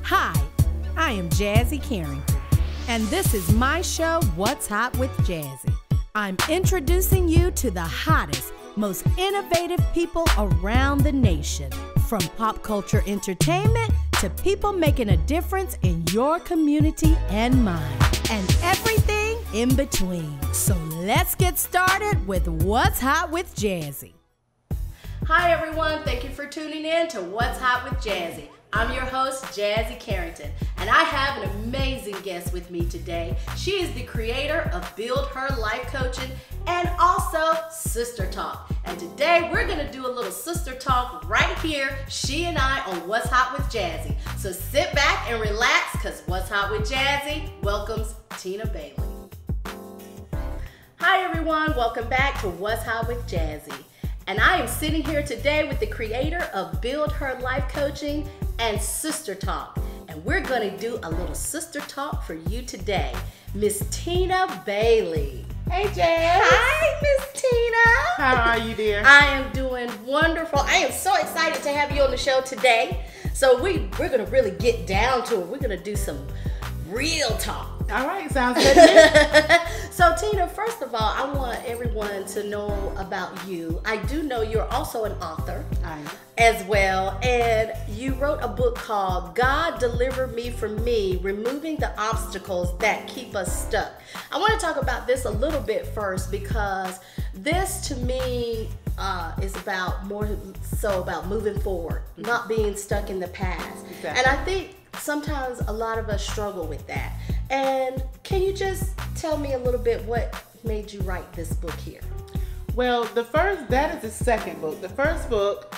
Hi, I am Jazzie Carrington, and this is my show, What's Hot with Jazzie. I'm introducing you to the hottest, most innovative people around the nation, from pop culture entertainment to people making a difference in your community and mine, and everything in between. So let's get started with What's Hot with Jazzie. Hi everyone, thank you for tuning in to What's Hot with Jazzie. I'm your host, Jazzie Carrington, and I have an amazing guest with me today. She is the creator of Build Her Life Coaching and also Sister Talk. And today we're gonna do a little sister talk right here, she and I, on What's Hot with Jazzie. So sit back and relax, because What's Hot with Jazzie welcomes Tina Bailey. Hi everyone, welcome back to What's Hot with Jazzie. And I am sitting here today with the creator of Build Her Life Coaching and Sister Talk. And we're gonna do a little sister talk for you today. Miss Tina Bailey. Hey, Jazz. Hi, Miss Tina. How are you, dear? I am doing wonderful. I am so excited to have you on the show today. So we're gonna really get down to it. We're gonna do some real talk. All right, sounds good to me. So Tina, first of all, I want everyone to know about you. I do know you're also an author as well, and you wrote a book called God Deliver Me From Me, Removing the Obstacles That Keep Us Stuck. I want to talk about this a little bit first, because this to me is about more so about moving forward, not being stuck in the past. Exactly. And I think sometimes a lot of us struggle with that. And can you just tell me a little bit what made you write this book here? Well, that is the second book. The first book,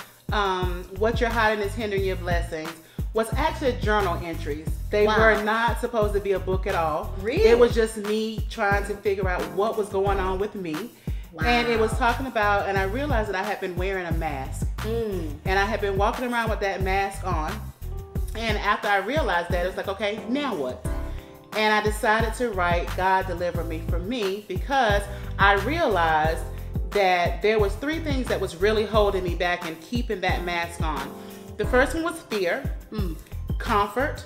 What You're Hiding Is Hindering Your Blessings, was actually journal entries. They were not supposed to be a book at all. Really? It was just me trying to figure out what was going on with me. Wow. And it was talking about, and I realized that I had been wearing a mask. And I had been walking around with that mask on. And after I realized that, it was like, okay, now what? And I decided to write God Deliver Me From Me, because I realized that there was three things that was really holding me back and keeping that mask on. The first one was fear, comfort,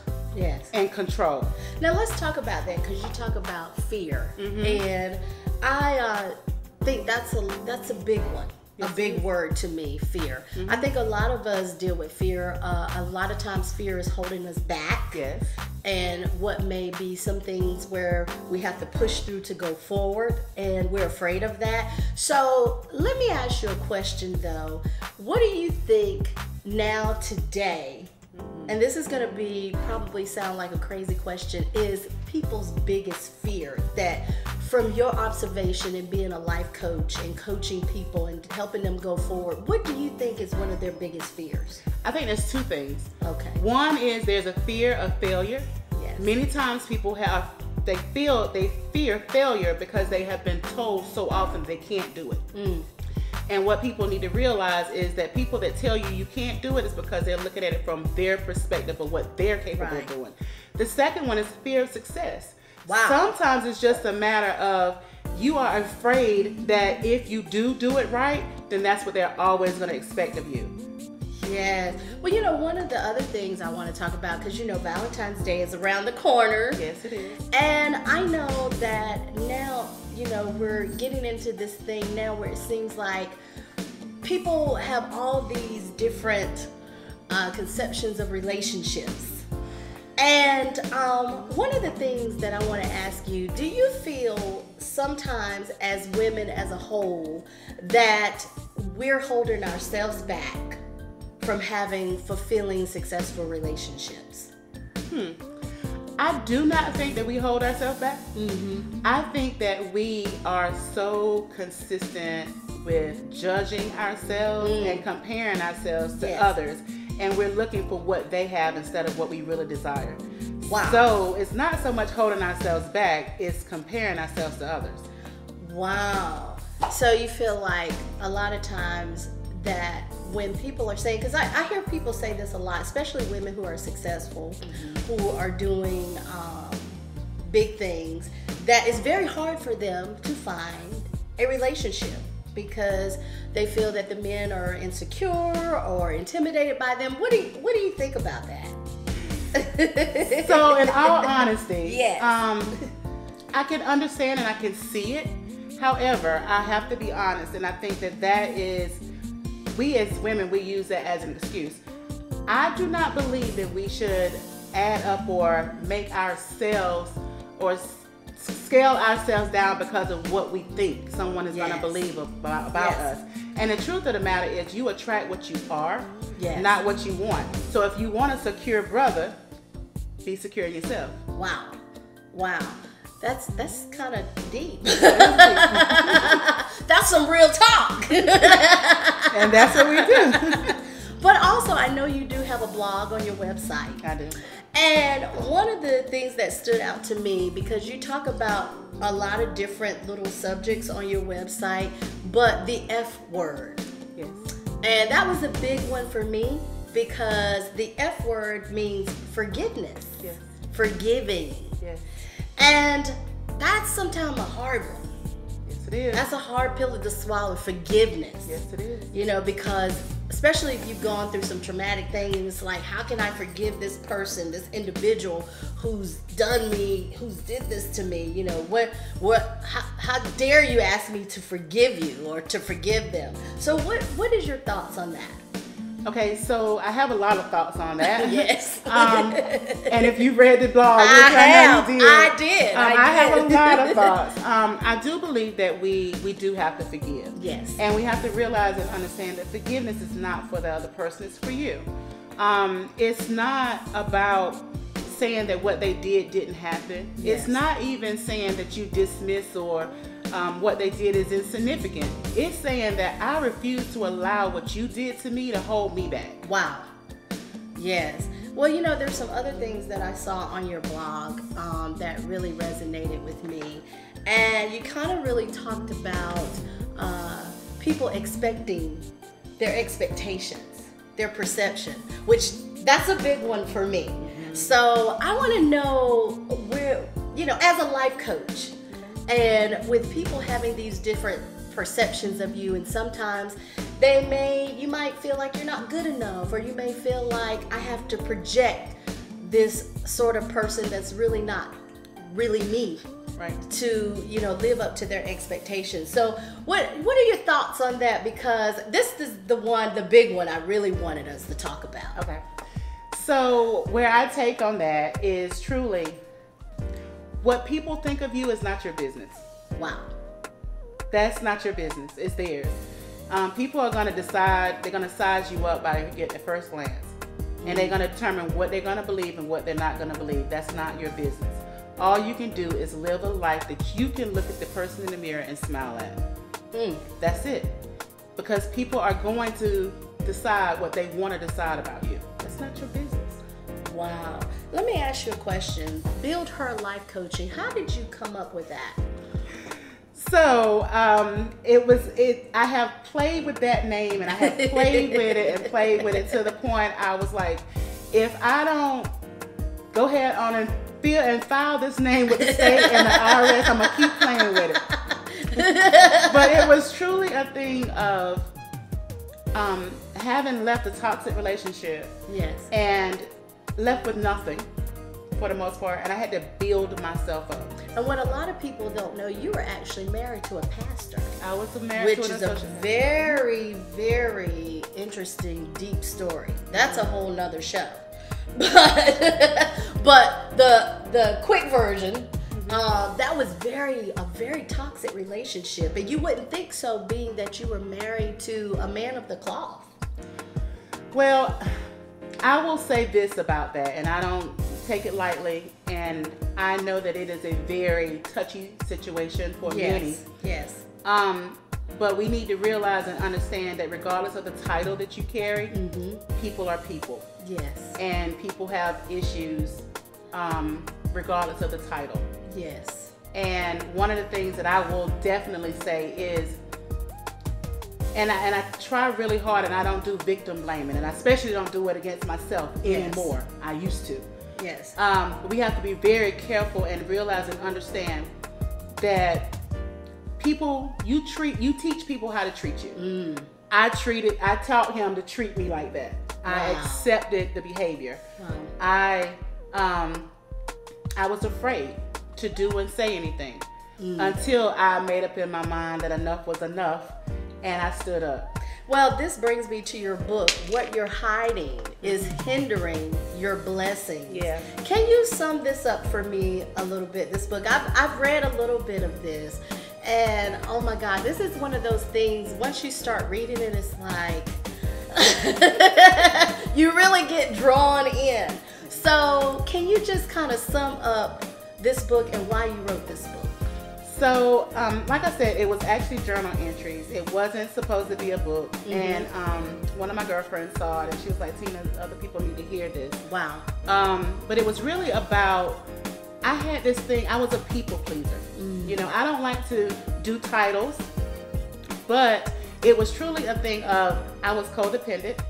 and control. Now let's talk about that, because you talk about fear, and I think that's a big one. A big word to me, fear. I think a lot of us deal with fear. A lot of times fear is holding us back. Yes. And what may be some things where we have to push through to go forward, and we're afraid of that. So let me ask you a question though. What do you think now today, and this is gonna probably sound like a crazy question, is people's biggest fear, that from your observation and being a life coach and coaching people and helping them go forward, what do you think is one of their biggest fears? I think there's two things. Okay. One is there's a fear of failure. Yes. Many times people they fear failure because they have been told so often they can't do it. And what people need to realize is that people that tell you you can't do it is because they're looking at it from their perspective of what they're capable of doing. The second one is fear of success. Wow. Sometimes it's just a matter of you are afraid that if you do it right, then that's what they're always going to expect of you. Yes. Well, one of the other things I want to talk about, because Valentine's Day is around the corner. Yes, it is. And I know that now, we're getting into this thing now where it seems like people have all these different conceptions of relationships. And one of the things that I want to ask you, do you feel sometimes as women as a whole that we're holding ourselves back from having fulfilling, successful relationships? I do not think that we hold ourselves back. I think that we are so consistent with judging ourselves and comparing ourselves to others. And we're looking for what they have instead of what we really desire. Wow. So it's not so much holding ourselves back, it's comparing ourselves to others. Wow. So you feel like a lot of times that when people are saying, because I hear people say this a lot, especially women who are successful, who are doing big things, that it's very hard for them to find a relationship, because they feel that the men are insecure or intimidated by them. What do you think about that? So in all honesty, yes. I can understand and I can see it. However, I have to be honest, and I think that is, we as women, we use that as an excuse. I do not believe that we should add up or make ourselves or scale ourselves down because of what we think someone is going to believe about us. And the truth of the matter is, you attract what you are, not what you want. So if you want a secure brother, be secure in yourself. Wow. That's kind of deep. That's some real talk. And that's what we do. But also, I know you do have a blog on your website. I do. And one of the things that stood out to me, because you talk about a lot of different little subjects on your website, but the F word. Yes. And that was a big one for me, because the F word means forgiveness. Yes. Forgiving. Yes. And that's sometimes a hard one. Yes, it is. That's a hard pill to swallow, forgiveness. Yes, it is. You know, because especially if you've gone through some traumatic things, it's like, how can I forgive this person, this individual who's done me, who's did this to me? You know, how dare you ask me to forgive you or to forgive them? So what is your thoughts on that? Okay, so I have a lot of thoughts on that. Yes. And if you read the blog, I have a lot of thoughts. I do believe that we do have to forgive. Yes. And we have to realize and understand that forgiveness is not for the other person, it's for you. It's not about saying that what they did didn't happen. Yes. It's not even saying that you dismiss or what they did is insignificant. It's saying that I refuse to allow what you did to me to hold me back. Wow. Yes. Well, you know, there's some other things that I saw on your blog that really resonated with me. And you kind of really talked about people expecting their expectations, their perception, which that's a big one for me. Mm-hmm. So I want to know where, you know, as a life coach, and with people having these different perceptions of you, and sometimes you might feel like you're not good enough, or you may feel like I have to project this sort of person that's really not really me, right, to, you know, live up to their expectations. So what are your thoughts on that? Because this is the big one I really wanted us to talk about. Okay. So where I take on that is truly, what people think of you is not your business. Wow. That's not your business. It's theirs. People are going to decide, they're going to size you up by getting the first glance. And they're going to determine what they're going to believe and what they're not going to believe. That's not your business. All you can do is live a life that you can look at the person in the mirror and smile at. That's it. Because people are going to decide what they want to decide about you. That's not your business. Wow. Let me ask you a question. Build Her Life Coaching. How did you come up with that? So I have played with that name, and I have played with it and played with it to the point I was like, if I don't go ahead on and file this name with the state and the IRS, I'm gonna keep playing with it. But it was truly a thing of having left a toxic relationship. Yes. And left with nothing for the most part, and I had to build myself up. And what a lot of people don't know, you were actually married to a pastor. I was married to an associate. Which is a very, very interesting, deep story. That's a whole nother show. But the quick version, that was a very toxic relationship, and you wouldn't think so, being that you were married to a man of the cloth. Well, I will say this about that, and I don't take it lightly, and I know that it is a very touchy situation for many. Yes. But we need to realize and understand that regardless of the title that you carry, people are people. Yes. And people have issues regardless of the title. Yes. And one of the things that I will definitely say is, and I try really hard, and I don't do victim blaming, and I especially don't do it against myself anymore. I used to. Yes. We have to be very careful and realize and understand that people, you teach people how to treat you. I taught him to treat me like that. Wow. I accepted the behavior. Wow. I I was afraid to do and say anything until I made up in my mind that enough was enough, and I stood up. Well, this brings me to your book. What you're hiding is hindering your blessings. Yeah. Can you sum this up for me a little bit? This book, I've read a little bit of this, and oh my God, this is one of those things. Once you start reading it, it's like you really get drawn in. So, can you just kind of sum up this book and why you wrote this book? So, like I said, it was actually journal entries. It wasn't supposed to be a book. And one of my girlfriends saw it, and she was like, Tina, other people need to hear this. Wow. But it was really about, I had this thing, I was a people pleaser. You know, I don't like to do titles, but it was truly a thing of, I was codependent,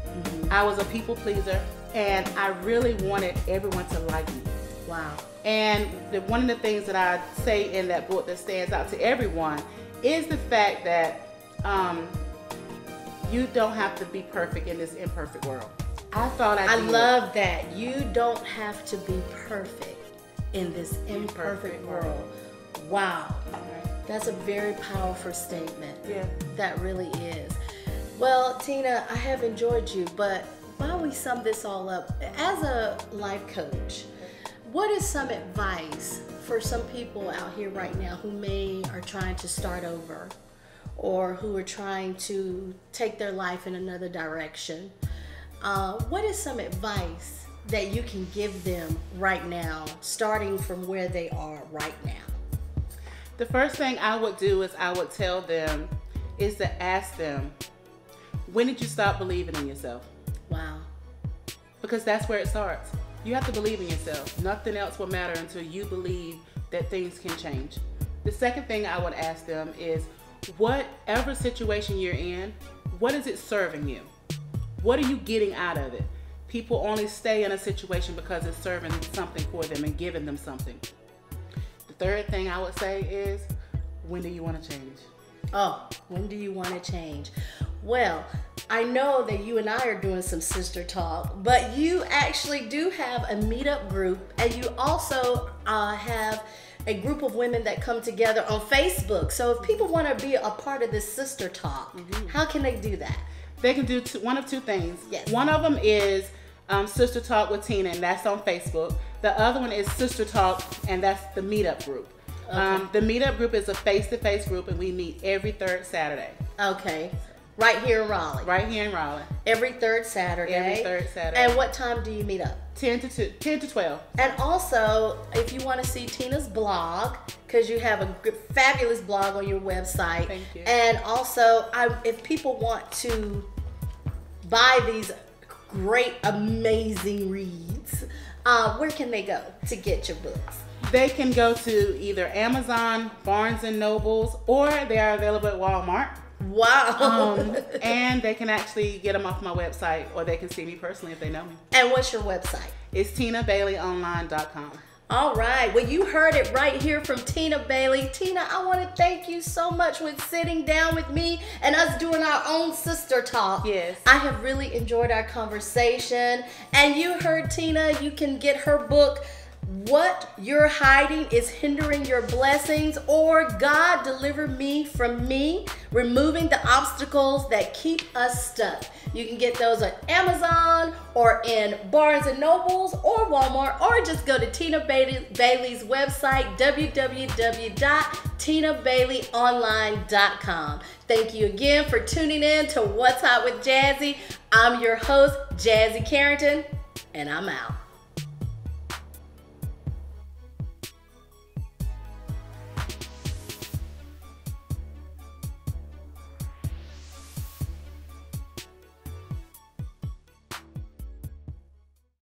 I was a people pleaser, and I really wanted everyone to like me. Wow. And one of the things that I say in that book that stands out to everyone is the fact that you don't have to be perfect in this imperfect world. I thought I did. love that. You don't have to be perfect in this imperfect world. Wow. That's a very powerful statement. Yeah. That really is. Well, Tina, I have enjoyed you, but while we sum this all up, as a life coach, what is some advice for some people out here right now who are trying to start over or who are trying to take their life in another direction? What is some advice that you can give them right now, starting from where they are right now? The first thing I would do is I would tell them is to ask them, when did you stop believing in yourself? Wow. Because that's where it starts. You have to believe in yourself. Nothing else will matter until you believe that things can change. The second thing I would ask them is, whatever situation you're in, what is it serving you? What are you getting out of it? People only stay in a situation because it's serving something for them and giving them something. The third thing I would say is, when do you want to change? Oh, when do you want to change? Well, I know that you and I are doing some sister talk, but you actually do have a meetup group, and you also have a group of women that come together on Facebook. So if people want to be a part of this sister talk, how can they do that? They can do one of two things. Yes. One of them is Sister Talk with Tina, and that's on Facebook. The other one is Sister Talk, and that's the meetup group. Okay. The meetup group is a face-to-face group, and we meet every third Saturday. Okay. Right here in Raleigh. Right here in Raleigh. Every third Saturday. Every third Saturday. And what time do you meet up? 10 to 12. And also, if you want to see Tina's blog, because you have a fabulous blog on your website. Thank you. And also, if people want to buy these great, amazing reads, where can they go to get your books? They can go to either Amazon, Barnes & Nobles, or they are available at Walmart. Wow. And they can actually get them off my website, or they can see me personally if they know me. And what's your website? It's TinaBaileyOnline.com. All right. Well, you heard it right here from Tina Bailey. Tina, I want to thank you so much with sitting down with me and us doing our own sister talk. Yes. I have really enjoyed our conversation. And you heard Tina, you can get her book, What You're Hiding is Hindering Your Blessings, or God Deliver Me from Me, Removing the Obstacles That Keep Us Stuck. You can get those on Amazon or in Barnes & Nobles or Walmart, or just go to Tina Bailey's website, www.tinabaileyonline.com. Thank you again for tuning in to What's Hot with Jazzie. I'm your host, Jazzie Carrington, and I'm out.